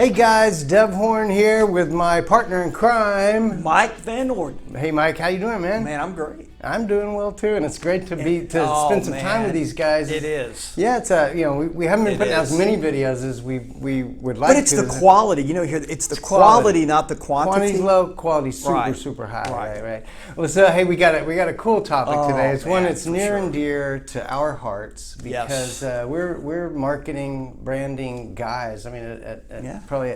Hey guys, Dev Horn here with my partner in crime, Mike Van Orden. Hey Mike, how you doing, man? Man, I'm great. I'm doing well too, and it's great to spend some time with these guys. It is. Yeah, it's we haven't been putting out as many videos as we would like to. But it's the quality, here. It's the quality, not the quantity. Quantity's low, quality super high. Right. Well, so hey, we got a cool topic today. It's one that's near and dear to our hearts because we're marketing, branding guys. I mean, probably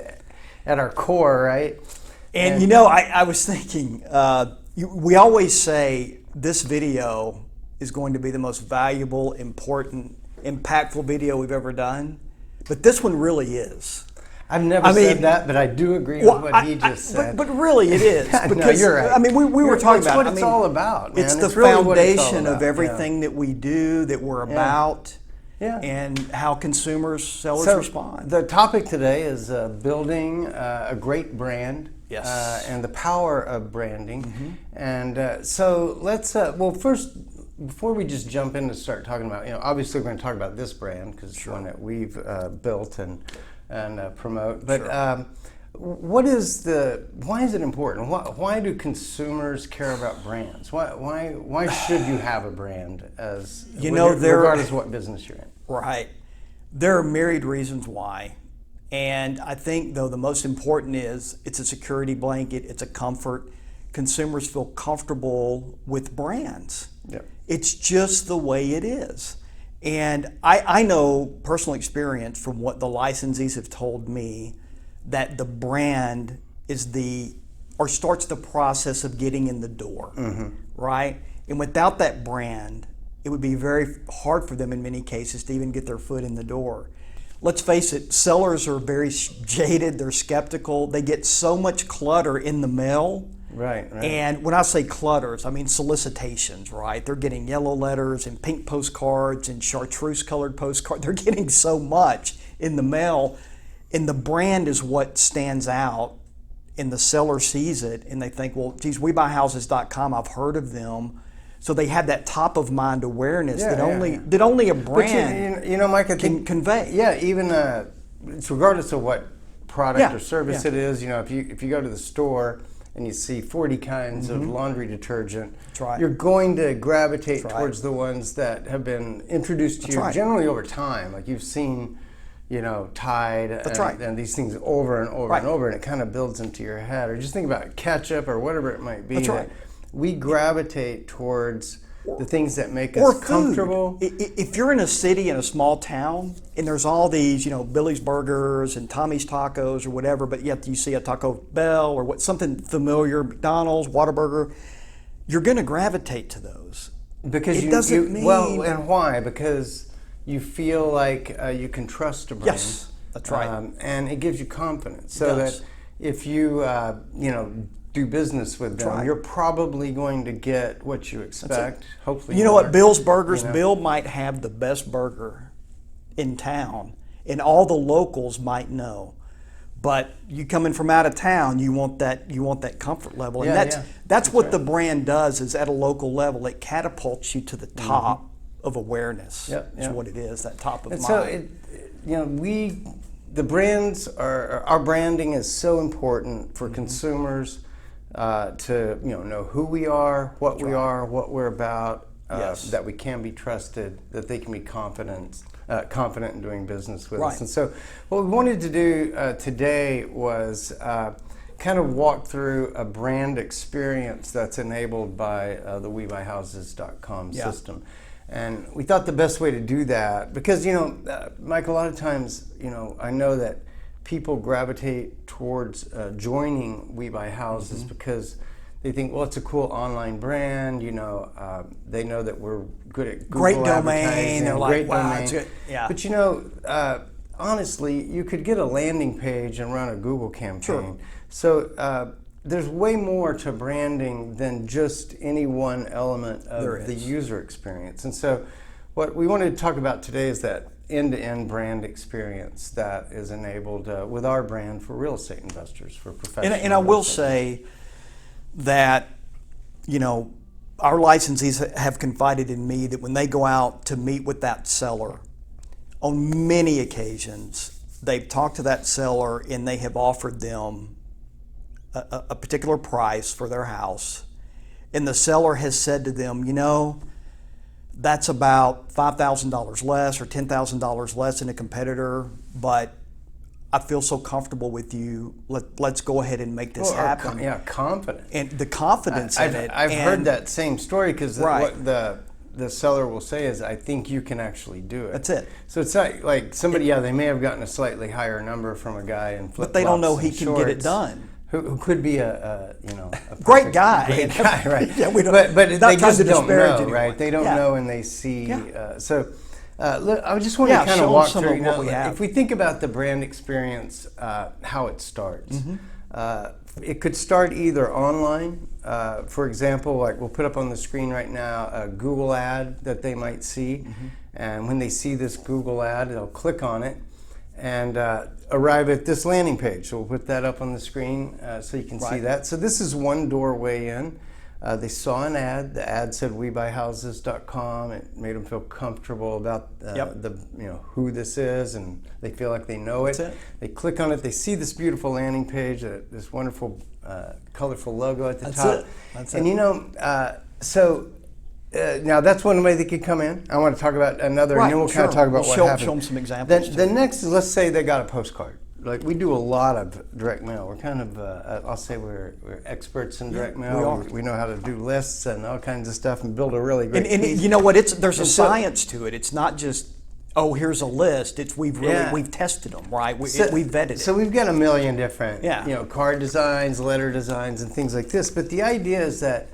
at our core, right? And I was thinking, we always say this video is going to be the most valuable, important, impactful video we've ever done. But this one really is. I've never said that, but I do agree with what he just said. But really it is. Because, no, you're right. I mean, we were talking about what it's all about, man. It's the foundation of everything that we do, that we're about. Yeah. And how consumers, sellers respond. The topic today is building a great brand. Yes. And the power of branding. Mm-hmm. And so let's, first, before we just jump in to start talking about, obviously we're going to talk about this brand because it's one that we've built and promote. But why is it important? Why do consumers care about brands? Why should you have a brand regardless of what business you're in? Right. There are myriad reasons why. And I think, though, the most important is it's a security blanket, it's a comfort. Consumers feel comfortable with brands. Yep. It's just the way it is. And I know personal experience from what the licensees have told me that the brand is starts the process of getting in the door, right? And without that brand, it would be very hard for them in many cases to even get their foot in the door. Let's face it, sellers are very jaded, they're skeptical, they get so much clutter in the mail. Right. And when I say clutters, I mean solicitations, right? They're getting yellow letters and pink postcards and chartreuse colored postcards. They're getting so much in the mail, and the brand is what stands out, and the seller sees it and they think, well, geez, WeBuyHouses.com, I've heard of them. So they have that top of mind awareness that only a brand Mike, can convey. Yeah, even it's regardless of what product or service it is. If you go to the store and you see 40 kinds of laundry detergent, you're going to gravitate towards the ones that have been introduced to you generally over time. Like you've seen, Tide and these things over and over and over, and it kind of builds into your head. Or just think about ketchup or whatever it might be. That's right. We gravitate towards the things that make us comfortable. If you're in a city, in a small town, and there's all these, Billy's Burgers and Tommy's Tacos or whatever, but yet you see a Taco Bell or something familiar, McDonald's, Whataburger, you're going to gravitate to those. Because and why? Because you feel like you can trust a brand. Yes, that's right. And it gives you confidence. So that if you, do business with them, you're probably going to get what you expect. Hopefully, what? Bill's Burgers. Bill might have the best burger in town, and all the locals might know. But you coming from out of town, you want that comfort level, and that's what the brand does. Is at a local level, it catapults you to the top of awareness. Is what it is. That top of mind. So the brands our branding is so important for consumers. To know who we are, what we are, what we're about, that we can be trusted, that they can be confident in doing business with us. And so, what we wanted to do today was kind of walk through a brand experience that's enabled by the WeBuyHouses.com system. And we thought the best way to do that, because Mike, a lot of times, I know that people gravitate towards joining We Buy Houses because they think, well, it's a cool online brand. They know that we're good at Google great advertising. Domain. They're like, great wow, domain. it's good. Yeah. But honestly, you could get a landing page and run a Google campaign. Sure. So there's way more to branding than just any one element of the user experience. And so what we wanted to talk about today is that end-to-end brand experience that is enabled with our brand for real estate investors, for professionals. And I will say that, our licensees have confided in me that when they go out to meet with that seller, on many occasions, they've talked to that seller and they have offered them a particular price for their house, and the seller has said to them, that's about $5,000 less or $10,000 less than a competitor, but I feel so comfortable with you. Let's go ahead and make this happen. Confident. And the confidence in it. I've heard that same story because Right. what the seller will say is, I think you can actually do it. That's it. So it's not like somebody, they may have gotten a slightly higher number from a guy in flip-flops, But they don't know he and can get it shorts, done. Who could be a Great guy. Great guy, right? Yeah, we don't, but not they trying just to don't disparage know, anyone. right? They don't Yeah. know, and they see. Yeah. Look, I just want to kind show of walk some through. of what we have. If we think about the brand experience, how it starts, it could start either online. For example, like we'll put up on the screen right now a Google ad that they might see, and when they see this Google ad, they'll click on it and arrive at this landing page. So we'll put that up on the screen so you can see that. So this is one doorway in. They saw an ad. The ad said WeBuyHouses.com. It made them feel comfortable about who this is, and they feel like they know it. They click on it. They see this beautiful landing page, this wonderful, colorful logo at the top. That's and it. now that's one way they could come in. I want to talk about another, and then we'll kind of talk about what happened. Show them some examples. The next is, let's say they got a postcard. Like we do a lot of direct mail. We're kind of, I'll say we're experts in direct mail. we are. We know how to do lists and all kinds of stuff and build a really great And piece. you know what? There's a science to it. It's not just, here's a list. It's we've tested them, right? We've vetted it. So we've got a million different, Yeah. card designs, letter designs, and things like this. But the idea is that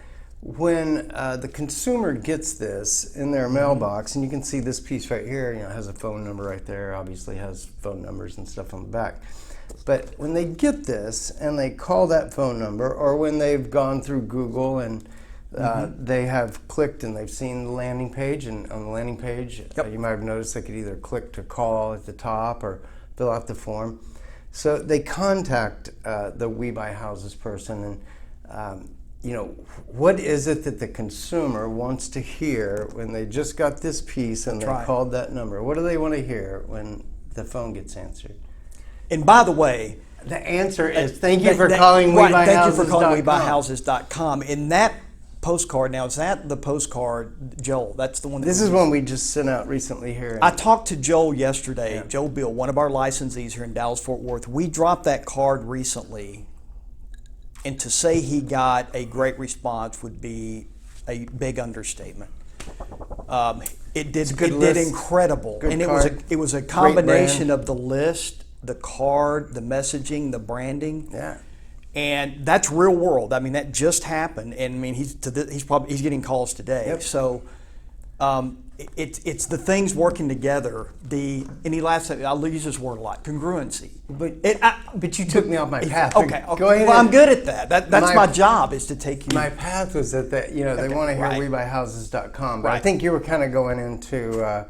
when the consumer gets this in their mailbox, and you can see this piece right here, has a phone number right there, obviously has phone numbers and stuff on the back. But when they get this and they call that phone number, or when they've gone through Google and they have clicked and they've seen the landing page, and on the landing page, you might have noticed they could either click to call at the top or fill out the form. So they contact the We Buy Houses person, and what is it that the consumer wants to hear when they just got this piece and they called that number? What do they want to hear when the phone gets answered? And by the way, the answer is thank you for calling WeBuyHouses.com. Thank you for calling WeBuyHouses.com. And that postcard, now is that the postcard, Joel? That's the one. This is one we just sent out recently here. I talked to Joel yesterday, Joel Bill, one of our licensees here in Dallas-Fort Worth. We dropped that card recently. And to say he got a great response would be a big understatement. It did incredible, Good and card. it was a combination of the list, the card, the messaging, the branding. Yeah. And that's real world. I mean, that just happened, and I mean he's getting calls today. Yep. So it's the things working together. I'll use this word a lot, congruency. But you took me off my path. Okay. Go ahead. Well, I'm good at that. That's my job, is to take you. My path was that they want to hear WeBuyHouses.com. But I think you were kind of going into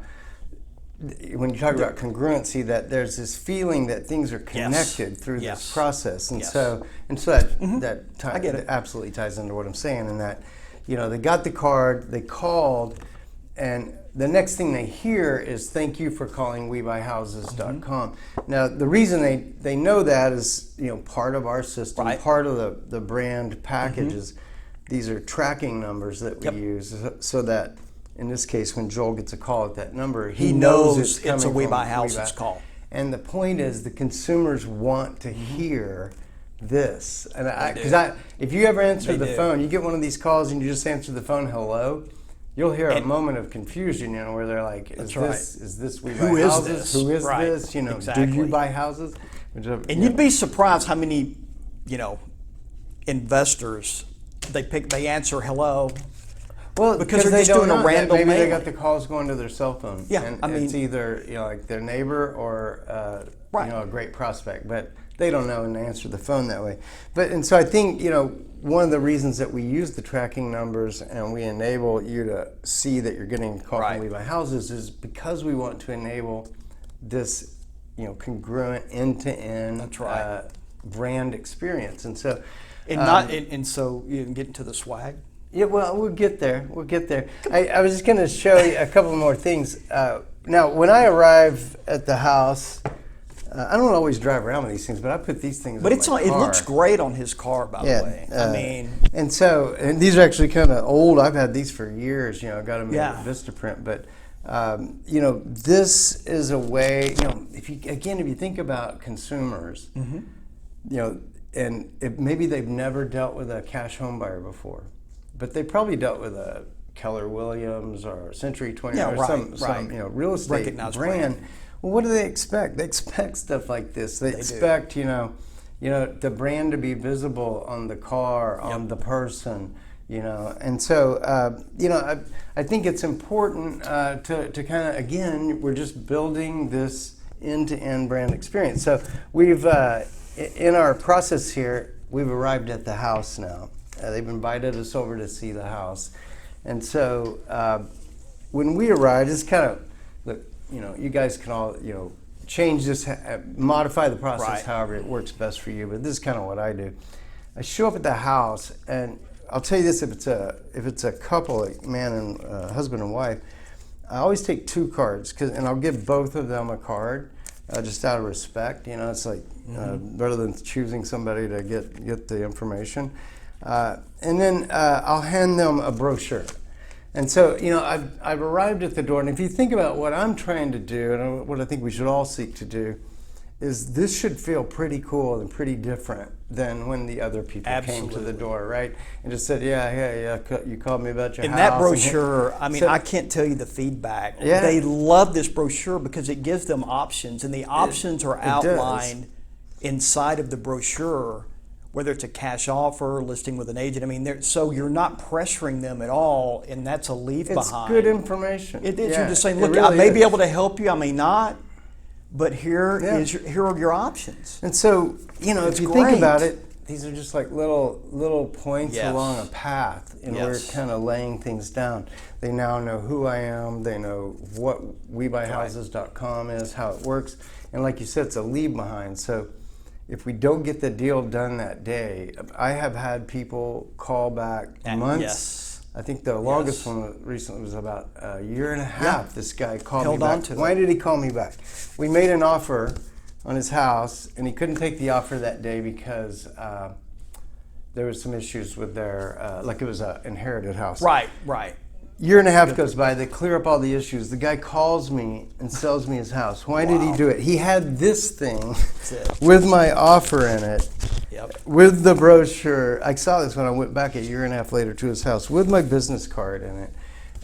when you talk about congruency, that there's this feeling that things are connected through this process, and so that I get it. absolutely ties into what I'm saying, in that they got the card, they called, and the next thing they hear is thank you for calling WeBuyHouses.com. Now the reason they know that is part of our system, part of the brand packages. These are tracking numbers that we use, so that in this case, when Joel gets a call at that number, he knows it's coming a We from Buy Houses call. And the point is, the consumers want to hear this. And if you ever answer the phone, you get one of these calls and you just answer the phone, hello, you'll hear a moment of confusion, where they're like, is this We Buy Houses? Who is this? Exactly. Do you buy houses? And you'd be surprised how many, investors they answer hello. Well, because they're just doing a random maybe mail. they got the calls going to their cell phone. Yeah, and it's either like their neighbor or a great prospect, but they don't know and they answer the phone that way. And so I think one of the reasons that we use the tracking numbers and we enable you to see that you're getting a call from We Buy Houses is because we want to enable this congruent end-to-end brand experience. And so so you can get into the swag. Yeah, well, we'll get there. I was just going to show you a couple more things. Now, when I arrive at the house, I don't always drive around with these things, but I put these things. But on it's my it car. looks great on his car, by the way. I mean, and these are actually kind of old. I've had these for years. You know, I got them in Vistaprint, but you know, this is a way. You know, if you think about consumers, you know, and maybe they've never dealt with a cash home buyer before, but they probably dealt with a Keller Williams or Century 20 or some you know, real estate recognized brand. Well, what do they expect? They expect stuff like this. They expect, you know, the brand to be visible on the car, on the person, you know. And so, you know, I think it's important to kind of, again, we're just building this end-to-end brand experience. So we've, in our process here, we've arrived at the house now. They've invited us over to see the house. And so when we arrived, it's kind of, look, you know, you guys can all, you know, change this, modify the process however it works best for you. But this is kind of what I do. I show up at the house, and I'll tell you this: if it's a couple, like man and husband and wife, I always take 2 cards, and I'll give both of them a card, just out of respect. You know, it's like rather than choosing somebody to get the information, and then I'll hand them a brochure. And so, you know, I've arrived at the door, and if you think about what I'm trying to do, and what I think we should all seek to do, is this should feel pretty cool and pretty different than when the other people came to the door, right? And just said, yeah, you called me about your house. And that brochure, I mean, I can't tell you the feedback. Yeah. They love this brochure because it gives them options, and the options are outlined inside of the brochure, whether it's a cash offer, listing with an agent. I mean, so you're not pressuring them at all, and that's a leave behind. It's good information. It is. You're just saying, look, I may be able to help you, I may not, but here are your options. And so, you know, if you think about it, these are just like little points along a path, and we're kind of laying things down. They now know who I am. They know what WeBuyHouses.com is, how it works, and like you said, it's a leave behind. So if we don't get the deal done that day, I have had people call back months. I think the longest one recently was about a year and a half. This guy called me back. Why did he call me back? We made an offer on his house, and he couldn't take the offer that day because there was some issues with their, like it was an inherited house. Right. Year and a half goes by, they clear up all the issues. The guy calls me and sells me his house. Why did he do it? He had this thing with my offer in it, with the brochure. I saw this when I went back a year and a half later to his house with my business card in it.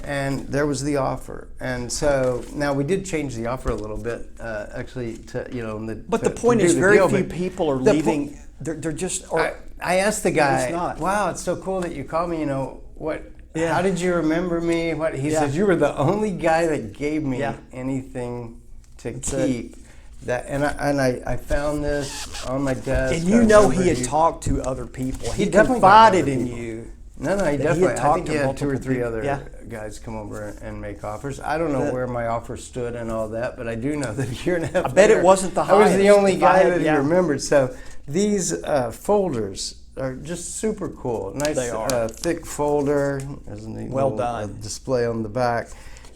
And there was the offer. And so now we did change the offer a little bit, actually, to, you know. But the point is, very few people are leaving. They're just. I asked the guy, wow, it's so cool that you called me, you know, what. Yeah. How did you remember me? What he said, you were the only guy that gave me anything to keep. That and I found this on my desk. And you know he had talked to other people. He confided in you. No, he definitely. I think he had 2 or 3 other guys come over and make offers. I don't know where my offer stood and all that, but I do know that a year and a half. I bet it wasn't the highest. I was the only guy that he remembered. So these folders are just super cool. Nice thick folder. There's a neat display on the back.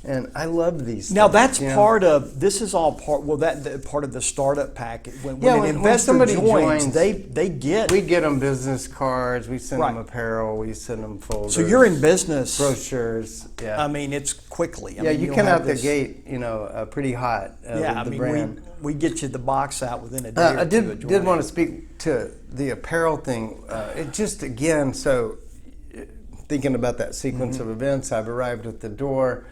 And I love these. Now that's part of. This is all part. Well, part of the startup package. When an investor joins, they get. We get them business cards. We send them apparel. We send them folders. So you're in business. Brochures. Yeah. I mean, it's quickly. I mean, you come out the gate, you know, pretty hot. Yeah, with the brand. We get you the box out within a day. I did want to speak to the apparel thing. It just again, so thinking about that sequence of events, I've arrived at the door.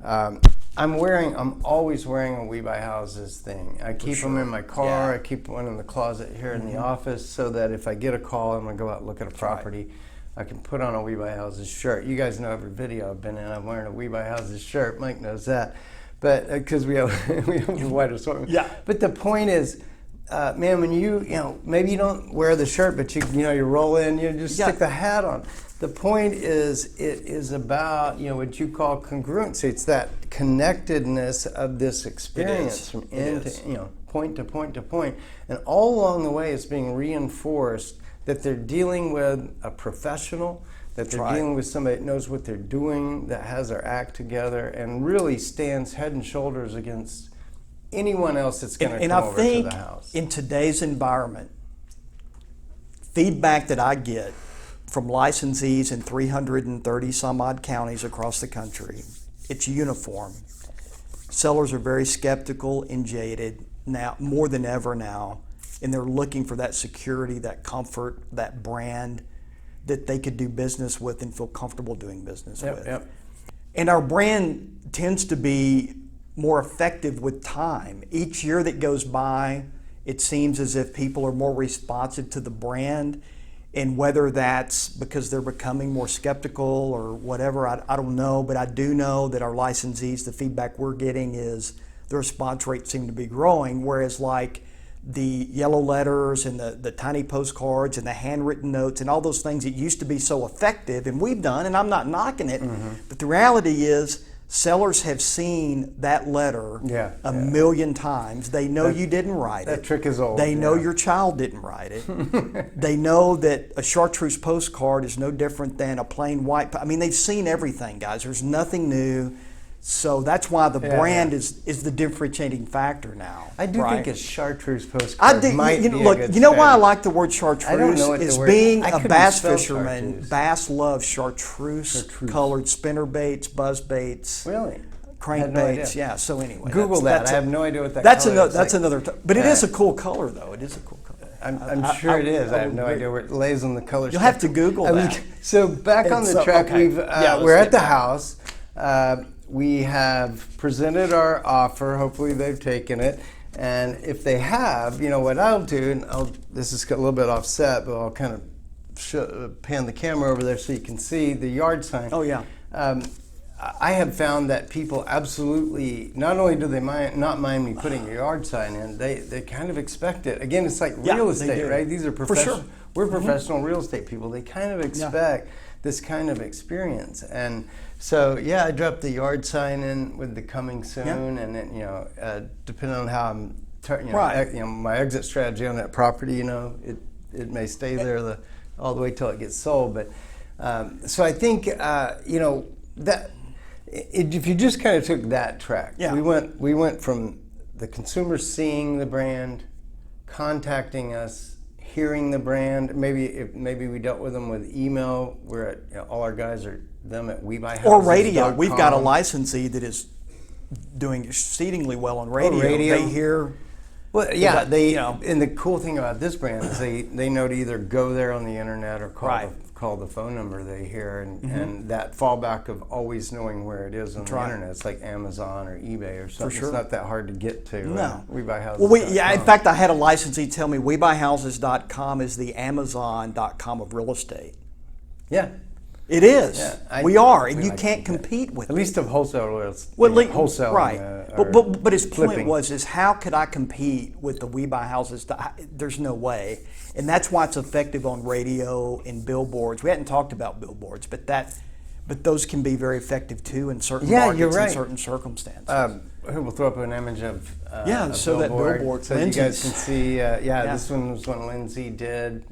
I'm always wearing a We Buy Houses thing. I keep them in my car. I keep one in the closet here in the office so that if I get a call, I'm gonna go out and look at a property. I can put on a We Buy Houses shirt. You guys know every video I've been in, I'm wearing a We Buy Houses shirt. Mike knows that, but because we have a wide assortment. Yeah. But the point is, man, when you know, maybe you don't wear the shirt, but you roll in, you just stick the hat on. The point is, it is about, you know, what you call congruency. It's that connectedness of this experience from end to, you know, point to point to point. And all along the way, it's being reinforced that they're dealing with a professional, that they're dealing with somebody that knows what they're doing, that has their act together, and really stands head and shoulders against anyone else that's going to And come I over to think the house. in today's environment, feedback that I get from licensees in 330 some odd counties across the country, it's uniform. Sellers are very skeptical and jaded now, more than ever now, and they're looking for that security, that comfort, that brand that they could do business with and feel comfortable doing business with. Yep. And our brand tends to be more effective with time. Each year that goes by, it seems as if people are more responsive to the brand. And whether that's because they're becoming more skeptical or whatever, I don't know. But I do know that our licensees, the feedback we're getting is the response rates seem to be growing. Whereas like the yellow letters and the tiny postcards and the handwritten notes and all those things that used to be so effective, and we've done, and I'm not knocking it, but the reality is sellers have seen that letter a million times. They know you didn't write it. That trick is old. They know your child didn't write it. They know that a chartreuse postcard is no different than a plain white. I mean, they've seen everything, guys. There's nothing new. So that's why the brand is the differentiating factor now. I do right? think a chartreuse postcard I do. might be Look, a good you know why I strategy. like the word chartreuse? I don't know what the is word- being I a couldn't bass spell fisherman. chartreuse. Bass loves chartreuse colored spinner baits, buzz baits. Really? Crankbaits, I had no idea. yeah. So anyway, Google that. that's I have no idea what that That's color another. is. That's Like, another. But it is a cool color, though. It is a cool color. I'm sure it is. I have no idea where it lays on the color. You'll have to Google that. So back on the So, track, okay. we've Yeah, let's we're get at the back. house. We have presented our offer. Hopefully they've taken it. And if they have, you know what I'll do, and this is a little bit offset, but I'll kind of pan the camera over there so you can see the yard sign. Oh yeah. I have found that people absolutely, not only do they not mind me putting a yard sign in, they kind of expect it. Again, it's like Yeah, real they estate, do. right? These are For professional. sure. We're professional real estate people. They kind of expect this kind of experience. And so, yeah, I dropped the yard sign in with the coming soon, and then, depending on how I'm, my exit strategy on that property, it may stay there all the way till it gets sold. But so I think, that if you just kind of took that track, we went from the consumer seeing the brand, contacting us, hearing the brand. Maybe we dealt with them with email. We're at all our guys are them at WeBuyHouses.com. Or radio. We've got a licensee that is doing exceedingly well on radio. Radio. They hear. Well, yeah, and the cool thing about this brand is they know to either go there on the internet or call the phone number they hear, and that fallback of always knowing where it is on the internet. It's like Amazon or eBay or something. sure. It's not that hard to get to. No. WeBuyHouses.com. Well, in fact, I had a licensee tell me WeBuyHouses.com is the Amazon.com of real estate. Yeah. It is. Yeah, we are, and we you like can't compete with At it. least of wholesalers. Wholesale. Right. or But his point flipping. was how could I compete with the We Buy Houses? There's no way. And that's why it's effective on radio and billboards. We hadn't talked about billboards, but those can be very effective too in certain markets you're right. and certain circumstances. We'll throw up an image of a so that billboard. so you guys Lindsay's. can see. This one was one Lindsay did.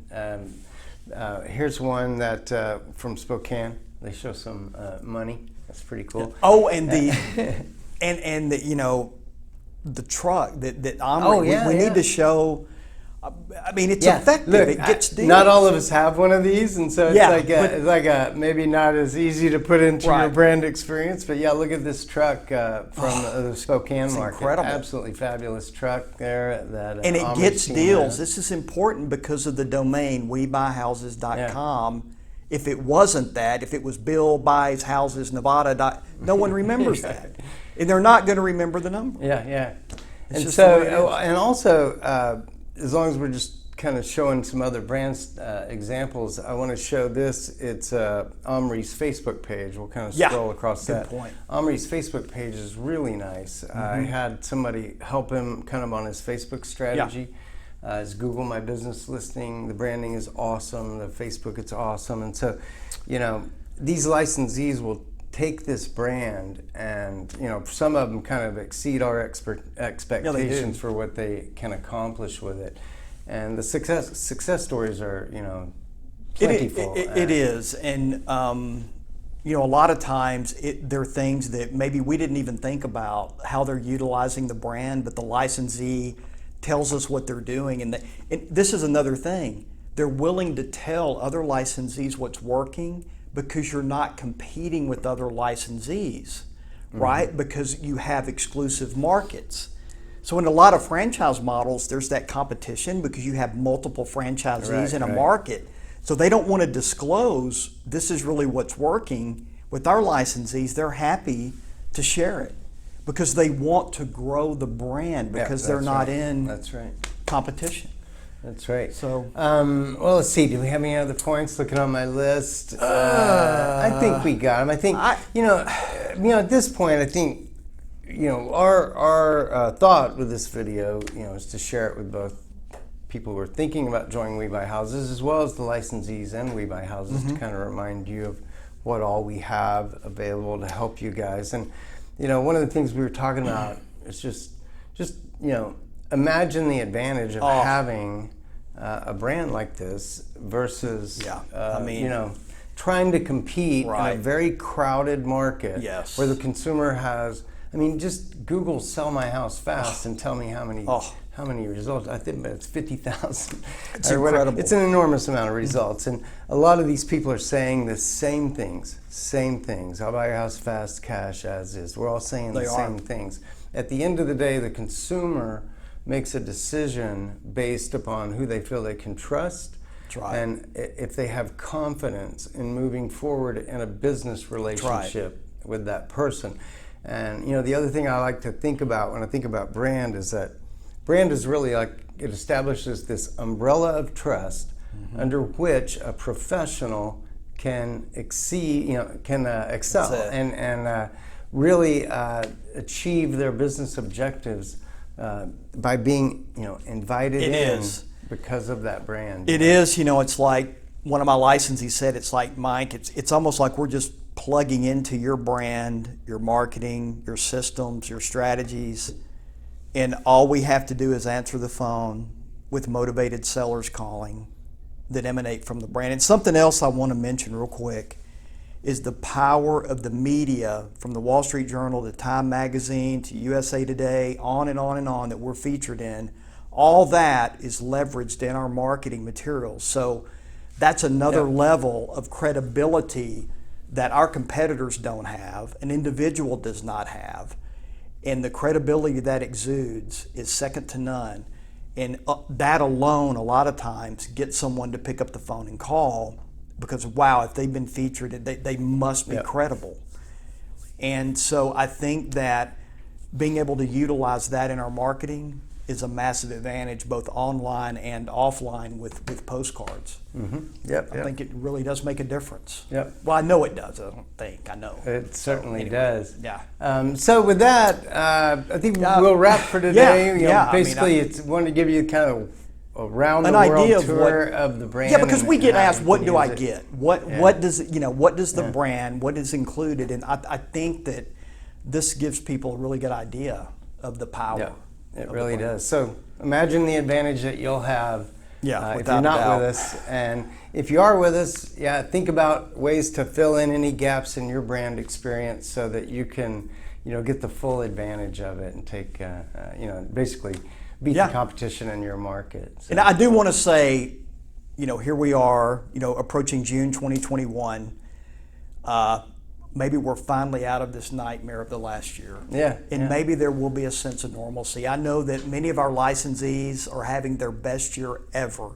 Here's one that from Spokane. They show some money. That's pretty cool. Oh, and the and the the truck that Omri. We need to show. I mean, it's effective. Look, it gets deals. not all of us have one of these, and so it's but- like a maybe not as easy to put into your brand experience. But yeah, look at this truck from the Spokane market. Incredible. Absolutely fabulous truck there. That And it Omri's gets team deals. has. This is important because of the domain WeBuyHouses.com. If it wasn't that, if it was Bill Buys Houses Nevada, no one remembers that, and they're not going to remember the number. Yeah. And just so, the way it is. and also, as long as we're just kind of showing some other brands examples, I want to show this. It's Omri's Facebook page. We'll kind of scroll across Good that. point. Omri's Facebook page is really nice. I had somebody help him kind of on his Facebook strategy. His Google My Business listing, the branding is awesome. The Facebook, it's awesome. And so, these licensees will take this brand and, some of them kind of exceed our expectations for what they can accomplish with it. And the success stories are, plentiful. It is. And you know, a lot of times there are things that maybe we didn't even think about how they're utilizing the brand, but the licensee tells us what they're doing. And this is another thing. They're willing to tell other licensees what's working because you're not competing with other licensees, right? Because you have exclusive markets. So in a lot of franchise models, there's that competition because you have multiple franchisees in a market. So they don't want to disclose this is really what's working. With our licensees, they're happy to share it because they want to grow the brand because they're not in competition. That's right. So, well, let's see. Do we have any other points? Looking on my list, I think we got them. I think you know, at this point, I think our thought with this video, is to share it with both people who are thinking about joining We Buy Houses as well as the licensees and We Buy Houses to kind of remind you of what all we have available to help you guys. And one of the things we were talking about is just imagine the advantage of having a brand like this versus trying to compete in a very crowded market where the consumer has, just Google "sell my house fast" and tell me how many results. I think it's 50,000. It's incredible. It's an enormous amount of results, and a lot of these people are saying the same things. I'll buy your house fast, cash as is. We're all saying the same things. At the end of the day, the consumer makes a decision based upon who they feel they can trust. That's right. And if they have confidence in moving forward in a business relationship with that person. And the other thing I like to think about when I think about brand is that brand is really like it establishes this umbrella of trust under which a professional can excel and really achieve their business objectives by being invited in because of that brand. It is. It's like one of my licensees said. It's like, Mike. It's almost like we're just plugging into your brand, your marketing, your systems, your strategies, and all we have to do is answer the phone with motivated sellers calling that emanate from the brand. And something else I want to mention real quick is the power of the media, from the Wall Street Journal to Time Magazine to USA Today, on and on and on, that we're featured in. All that is leveraged in our marketing materials. So that's another level of credibility that our competitors don't have, an individual does not have. And the credibility that exudes is second to none. And that alone, a lot of times, gets someone to pick up the phone and call because, wow, if they've been featured, they must be credible. And so I think that being able to utilize that in our marketing is a massive advantage, both online and offline with postcards. I think it really does make a difference. Well, I know it does. I know. It certainly does. Yeah. So with that, I think we'll wrap for today. Basically, it's wanted to give you kind of a round the world tour of the brand. Yeah, because we get asked, what do I get? What does the brand? What is included? And I think that this gives people a really good idea of the power. It really does. So imagine the advantage that you'll have if you're not with us. And if you are with us, think about ways to fill in any gaps in your brand experience so that you can, get the full advantage of it and take, basically beat the competition in your market. So. And I do want to say, here we are, approaching June 2021. Maybe we're finally out of this nightmare of the last year. And maybe there will be a sense of normalcy. I know that many of our licensees are having their best year ever.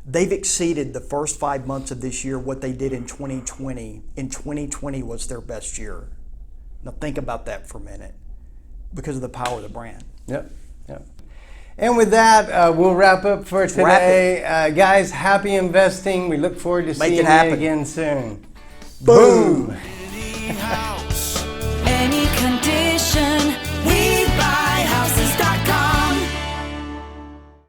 They've exceeded the first 5 months of this year what they did in 2020. In 2020 was their best year. Now think about that for a minute because of the power of the brand. And with that, we'll wrap up for today. Guys, happy investing. We look forward to seeing you again soon. Boom.